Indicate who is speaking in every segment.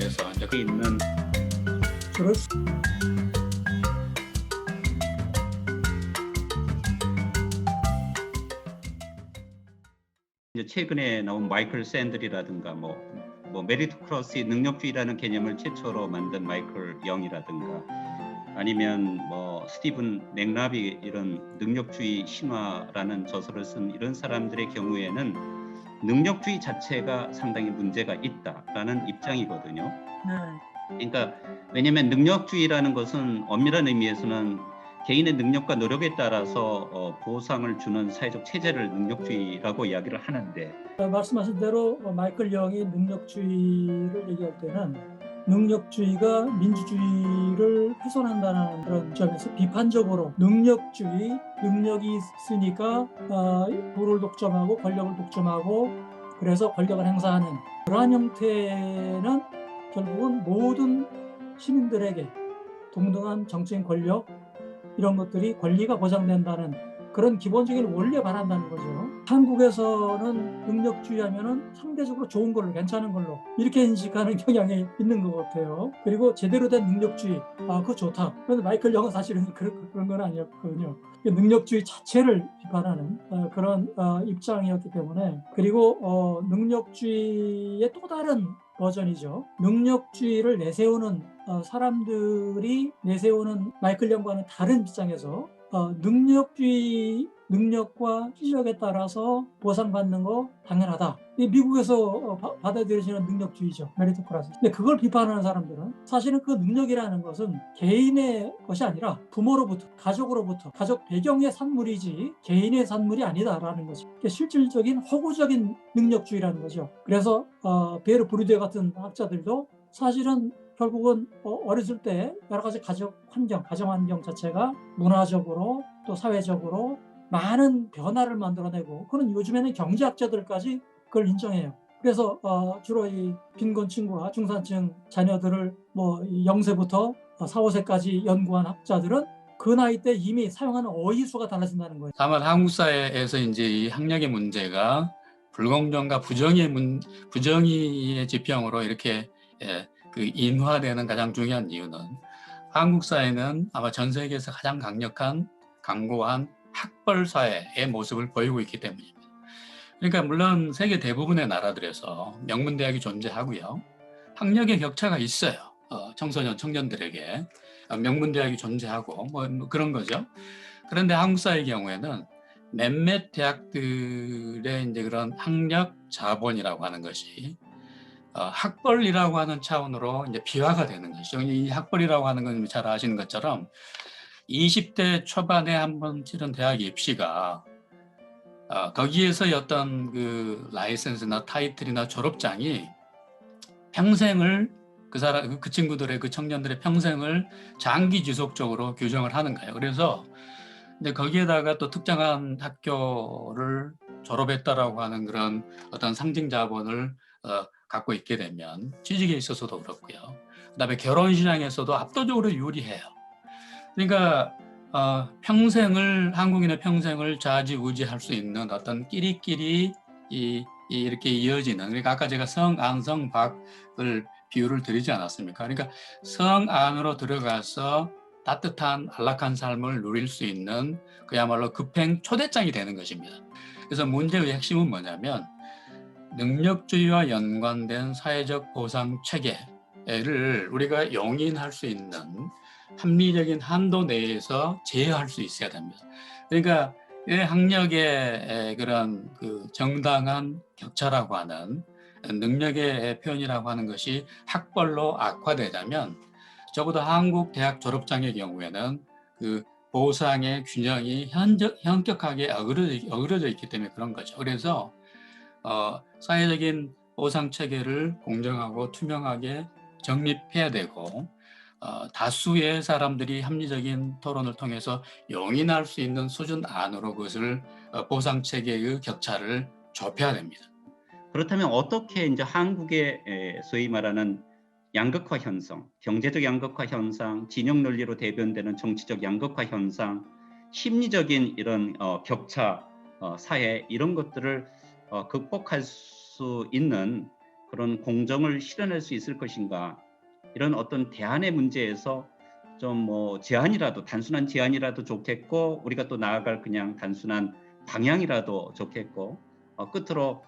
Speaker 1: 대해서 이제 그 있는
Speaker 2: 그럴 수
Speaker 1: 이제 최근에 나온 마이클 샌들이라든가 뭐 메리토크라시 능력주의라는 개념을 최초로 만든 마이클 영이라든가 아니면 뭐 스티븐 맥라비 이런 능력주의 신화라는 저서를 쓴 이런 사람들의 경우에는 능력주의 자체가 상당히 문제가 있다라는 입장이거든요.
Speaker 2: 네.
Speaker 1: 그러니까 왜냐하면 능력주의라는 것은 엄밀한 의미에서는 개인의 능력과 노력에 따라서 보상을 주는 사회적 체제를 능력주의라고 이야기를 하는데
Speaker 2: 말씀하신 대로 마이클 영이 능력주의를 얘기할 때는 능력주의가 민주주의를 훼손한다는 그런 점에서 비판적으로 능력주의, 능력이 있으니까 부를 독점하고 권력을 독점하고 그래서 권력을 행사하는 그러한 형태는 결국은 모든 시민들에게 동등한 정치인 권력 이런 것들이 권리가 보장된다는 그런 기본적인 원리에 반한다는 거죠. 한국에서는 능력주의 하면은 상대적으로 좋은 걸로, 괜찮은 걸로 이렇게 인식하는 경향이 있는 것 같아요. 그리고 제대로 된 능력주의, 그거 좋다. 그런데 마이클 영은 사실은 그런 건 아니었거든요. 능력주의 자체를 비판하는 그런 입장이었기 때문에, 그리고 능력주의의 또 다른 버전이죠. 능력주의를 내세우는 사람들이 내세우는 마이클 영과는 다른 입장에서 능력주의, 능력과 실력에 따라서 보상받는 거 당연하다. 이 미국에서 받아들여지는 능력주의죠. 메리토크라시. 근데 그걸 비판하는 사람들은 사실은 그 능력이라는 것은 개인의 것이 아니라 부모로부터, 가족으로부터, 가족 배경의 산물이지 개인의 산물이 아니다라는 거죠. 실질적인 허구적인 능력주의라는 거죠. 그래서 베르 브루데 같은 학자들도 사실은 결국은 어렸을 때 여러 가지 가정 환경 자체가 문화적으로 또 사회적으로 많은 변화를 만들어내고, 그런 요즘에는 경제학자들까지 그걸 인정해요. 그래서 주로 이 빈곤 층과 중산층 자녀들을 뭐 0세부터 4, 5세까지 연구한 학자들은 그 나이 때 이미 사용하는 어휘 수가 달라진다는 거예요.
Speaker 1: 다만 한국 사회에서 이제 이 학력의 문제가 불공정과 부정의의 지평으로 이렇게 그 인화되는 가장 중요한 이유는 한국 사회는 아마 전 세계에서 가장 강고한 학벌 사회의 모습을 보이고 있기 때문입니다. 그러니까 물론 세계 대부분의 나라들에서 명문대학이 존재하고요. 학력의 격차가 있어요. 청년들에게 명문대학이 존재하고 뭐 그런 거죠. 그런데 한국 사회의 경우에는 몇몇 대학들의 이제 그런 학력 자본이라고 하는 것이 학벌이라고 하는 차원으로 이제 비화가 되는 것이죠. 이 학벌이라고 하는 건 잘 아시는 것처럼 20대 초반에 한번 치른 대학 입시가 거기에서 어떤 그 라이센스나 타이틀이나 졸업장이 평생을 그 친구들의 그 청년들의 평생을 장기 지속적으로 규정을 하는 거예요. 그래서 근데 거기에다가 또 특정한 학교를 졸업했다라고 하는 그런 어떤 상징 자본을 갖고 있게 되면 취직에 있어서도 그렇고요. 그다음에 결혼 시장에서도 압도적으로 유리해요. 그러니까 한국인의 평생을 좌지우지할 수 있는 어떤 끼리끼리 이렇게 이어지는, 그러니까 아까 제가 성안, 성박을 비유를 드리지 않았습니까? 그러니까 성 안으로 들어가서 따뜻한 안락한 삶을 누릴 수 있는 그야말로 급행 초대장이 되는 것입니다. 그래서 문제의 핵심은 뭐냐면 능력주의와 연관된 사회적 보상 체계를 우리가 용인할 수 있는 합리적인 한도 내에서 제어할 수 있어야 됩니다. 그러니까 학력의 그런 그 정당한 격차라고 하는 능력의 표현이라고 하는 것이 학벌로 악화되자면 적어도 한국 대학 졸업장의 경우에는 그 보상의 균형이 현격하게 어그러져 있기 때문에 그런 거죠. 그래서 사회적인 보상 체계를 공정하고 투명하게 정립해야 되고 다수의 사람들이 합리적인 토론을 통해서 용인할 수 있는 수준 안으로 그것을 보상 체계의 격차를 좁혀야 됩니다. 그렇다면 어떻게 이제 한국의 소위 말하는 양극화 현상, 경제적 양극화 현상, 진영 논리로 대변되는 정치적 양극화 현상, 심리적인 이런 격차, 사회 이런 것들을 극복할 수 있는
Speaker 3: 그런 공정을 실현할 수 있을 것인가, 이런 어떤 대안의 문제에서 좀 뭐 제안이라도, 단순한 제안이라도 좋겠고, 우리가 또 나아갈 그냥 단순한 방향이라도 좋겠고, 끝으로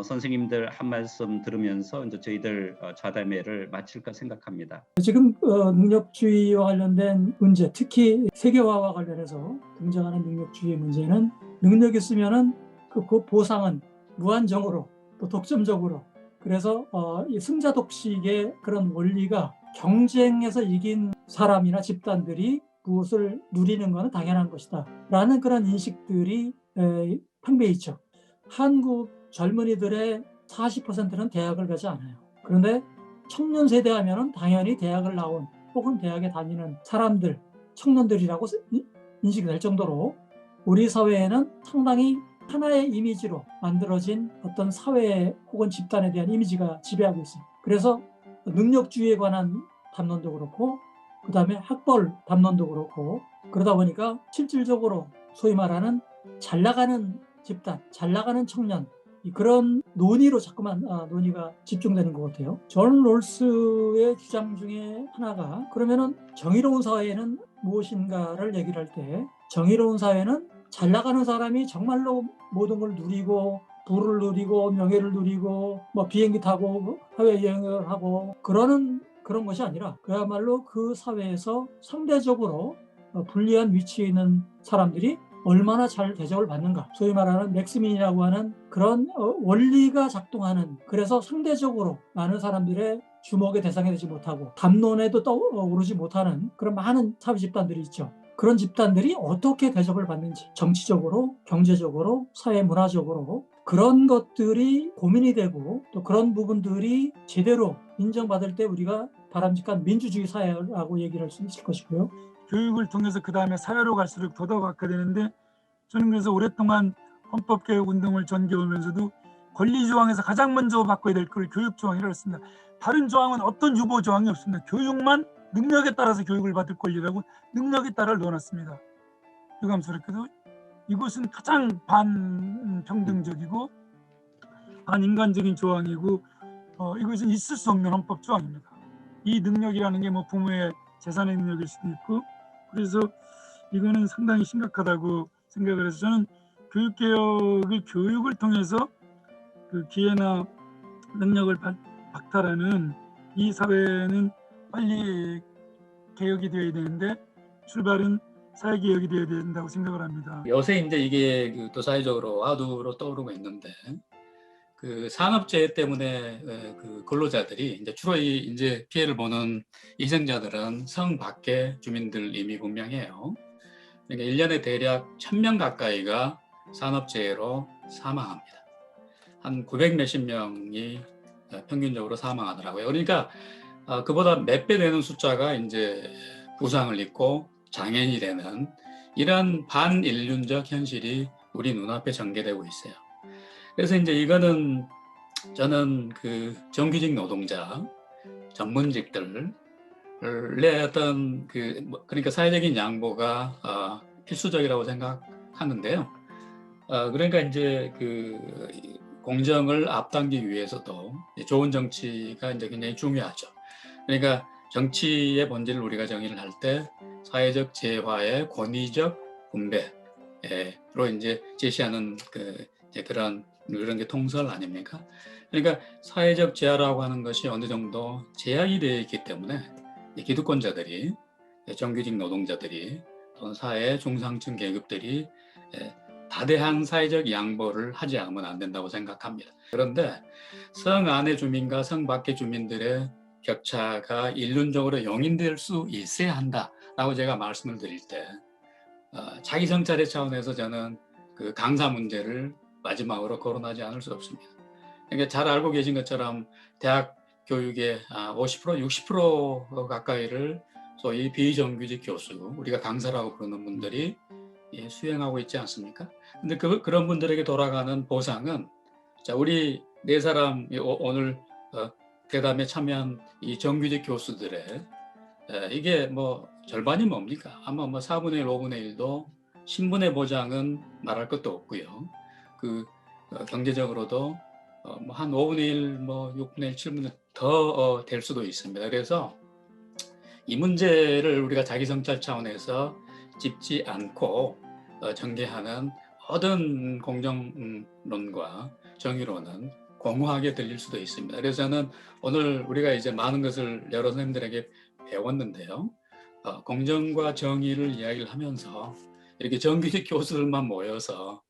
Speaker 3: 선생님들 한 말씀 들으면서 이제 저희들 좌담회를 마칠까 생각합니다.
Speaker 2: 지금 능력주의와 관련된 문제, 특히 세계화와 관련해서 등장하는 능력주의의 문제는, 능력 있으면은 그 보상은 무한정으로 또 독점적으로, 그래서 이 승자 독식의 그런 원리가, 경쟁에서 이긴 사람이나 집단들이 무엇을 누리는 것은 당연한 것이다 라는 그런 인식들이 팽배해 있죠. 한국 젊은이들의 40%는 대학을 가지 않아요. 그런데 청년 세대 하면은 당연히 대학을 나온 혹은 대학에 다니는 사람들, 청년들이라고 인식이 될 정도로 우리 사회에는 상당히 하나의 이미지로 만들어진 어떤 사회 혹은 집단에 대한 이미지가 지배하고 있어요. 그래서 능력주의에 관한 담론도 그렇고, 그 다음에 학벌 담론도 그렇고, 그러다 보니까 실질적으로 소위 말하는 잘 나가는 집단, 잘 나가는 청년, 그런 논의로 자꾸만 논의가 집중되는 것 같아요. 존 롤스의 주장 중에 하나가, 그러면은 정의로운 사회는 무엇인가를 얘기를 할 때, 정의로운 사회는 잘 나가는 사람이 정말로 모든 걸 누리고, 부를 누리고, 명예를 누리고, 뭐 비행기 타고 해외여행을 하고 그런 것이 아니라, 그야말로 그 사회에서 상대적으로 불리한 위치에 있는 사람들이 얼마나 잘 대접을 받는가, 소위 말하는 맥스민이라고 하는 그런 원리가 작동하는, 그래서 상대적으로 많은 사람들의 주목의 대상이 되지 못하고 담론에도 떠오르지 못하는 그런 많은 사회 집단들이 있죠. 그런 집단들이 어떻게 대접을 받는지, 정치적으로, 경제적으로, 사회 문화적으로, 그런 것들이 고민이 되고, 또 그런 부분들이 제대로 인정받을 때 우리가 바람직한 민주주의 사회라고 얘기를 할 수 있을 것이고요.
Speaker 4: 교육을 통해서 그 다음에 사회로 갈수록 더더 갖게 되는데, 저는 그래서 오랫동안 헌법개혁운동을 전개하면서도 권리조항에서 가장 먼저 바꿔야 될 걸 교육조항이라고 했습니다. 다른 조항은 어떤 유보 조항이 없습니다. 교육만 능력에 따라서 교육을 받을 권리라고 능력에 따라 넣어놨습니다. 유감스럽게도 이것은 가장 반평등적이고 반인간적인 조항이고, 이것은 있을 수 없는 헌법 조항입니다. 이 능력이라는 게 뭐 부모의 재산의 능력일 수도 있고, 그래서 이거는 상당히 심각하다고 생각을 해서, 저는 교육개혁을 교육을 통해서 그 기회나 능력을 박탈하는 이 사회는 빨리 개혁이 되어야 되는데, 출발은 사회개혁이 되어야 된다고 생각을 합니다.
Speaker 1: 요새 이제 이게 또 사회적으로 화두로 떠오르고 있는데, 그 산업재해 때문에 그 근로자들이 이제 주로 이제 피해를 보는 희생자들은 성 밖의 주민들임이 분명해요. 그러니까 1년에 대략 1000명 가까이가 산업재해로 사망합니다. 한 900 몇십 명이 평균적으로 사망하더라고요. 그러니까 그보다 몇 배 되는 숫자가 이제 부상을 입고 장애인이 되는 이런 반인륜적 현실이 우리 눈앞에 전개되고 있어요. 그래서 이제 이거는 저는 그 정규직 노동자, 전문직들의 어떤 그러니까 사회적인 양보가 필수적이라고 생각하는데요. 그러니까 이제 그 공정을 앞당기기 위해서도 좋은 정치가 이제 굉장히 중요하죠. 그러니까 정치의 본질을 우리가 정의를 할 때 사회적 재화의 권위적 분배로 이제 제시하는 그런 게 통설 아닙니까? 그러니까 사회적 재화라고 하는 것이 어느 정도 제약이 되어 있기 때문에 기득권자들이, 정규직 노동자들이 또는 사회 중상층 계급들이 다대한 사회적 양보를 하지 않으면 안 된다고 생각합니다. 그런데 성 안의 주민과 성 밖의 주민들의 격차가 일륜적으로 용인될 수 있어야 한다라고 제가 말씀을 드릴 때, 자기 성찰의 차원에서 저는 그 강사 문제를 마지막으로 거론하지 않을 수 없습니다. 그러니까 잘 알고 계신 것처럼 대학 교육의 50%, 60% 가까이를 소위 비정규직 교수, 우리가 강사라고 부르는 분들이 수행하고 있지 않습니까? 근데 그런 분들에게 돌아가는 보상은, 자, 우리 네 사람 오늘 대담에 참여한 이 정규직 교수들의 이게 뭐 절반이 뭡니까? 아마 뭐 4분의 1, 5분의 1도 신분의 보장은 말할 것도 없고요. 그 경제적으로도 한 5분의 1, 뭐 6분의 1, 7분의 1 더 될 수도 있습니다. 그래서 이 문제를 우리가 자기 성찰 차원에서 짚지 않고 전개하는 모든 공정론과 정의론은 공허하게 들릴 수도 있습니다. 그래서 저는 오늘 우리가 이제 많은 것을 여러 선생님들에게 배웠는데요. 공정과 정의를 이야기를 하면서 이렇게 정규직 교수들만 모여서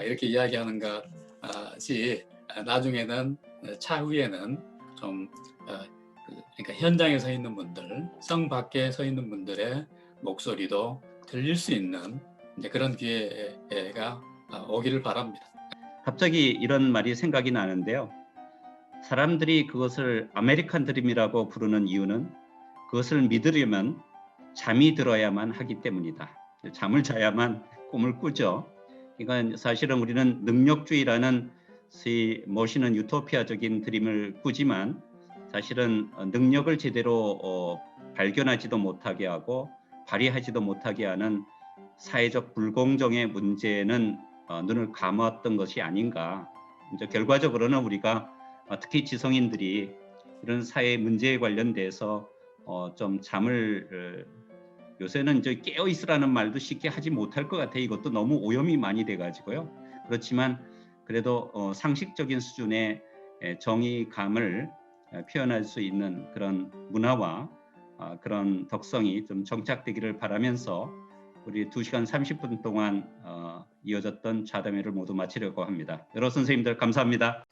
Speaker 1: 이렇게 이야기하는 것이 나중에는 차후에는 좀 그러니까 현장에 서 있는 분들, 성 밖에 서 있는 분들의 목소리도 들릴 수 있는 이제 그런 기회가 오기를 바랍니다.
Speaker 3: 갑자기 이런 말이 생각이 나는데요. 사람들이 그것을 아메리칸 드림이라고 부르는 이유는 그것을 믿으려면 잠이 들어야만 하기 때문이다. 잠을 자야만 꿈을 꾸죠. 그러니까 사실은 우리는 능력주의라는 멋있는 유토피아적인 드림을 꾸지만 사실은 능력을 제대로 발견하지도 못하게 하고 발휘하지도 못하게 하는 사회적 불공정의 문제는 눈을 감았던 것이 아닌가. 이제 결과적으로는 우리가 특히 지성인들이 이런 사회 문제에 관련돼서 좀 잠을 요새는 이제 깨어 있으라는 말도 쉽게 하지 못할 것 같아요. 이것도 너무 오염이 많이 돼가지고요. 그렇지만 그래도 상식적인 수준의 정의감을 표현할 수 있는 그런 문화와 그런 덕성이 좀 정착되기를 바라면서 우리 2시간 30분 동안 이어졌던 좌담회를 모두 마치려고 합니다. 여러 선생님들 감사합니다.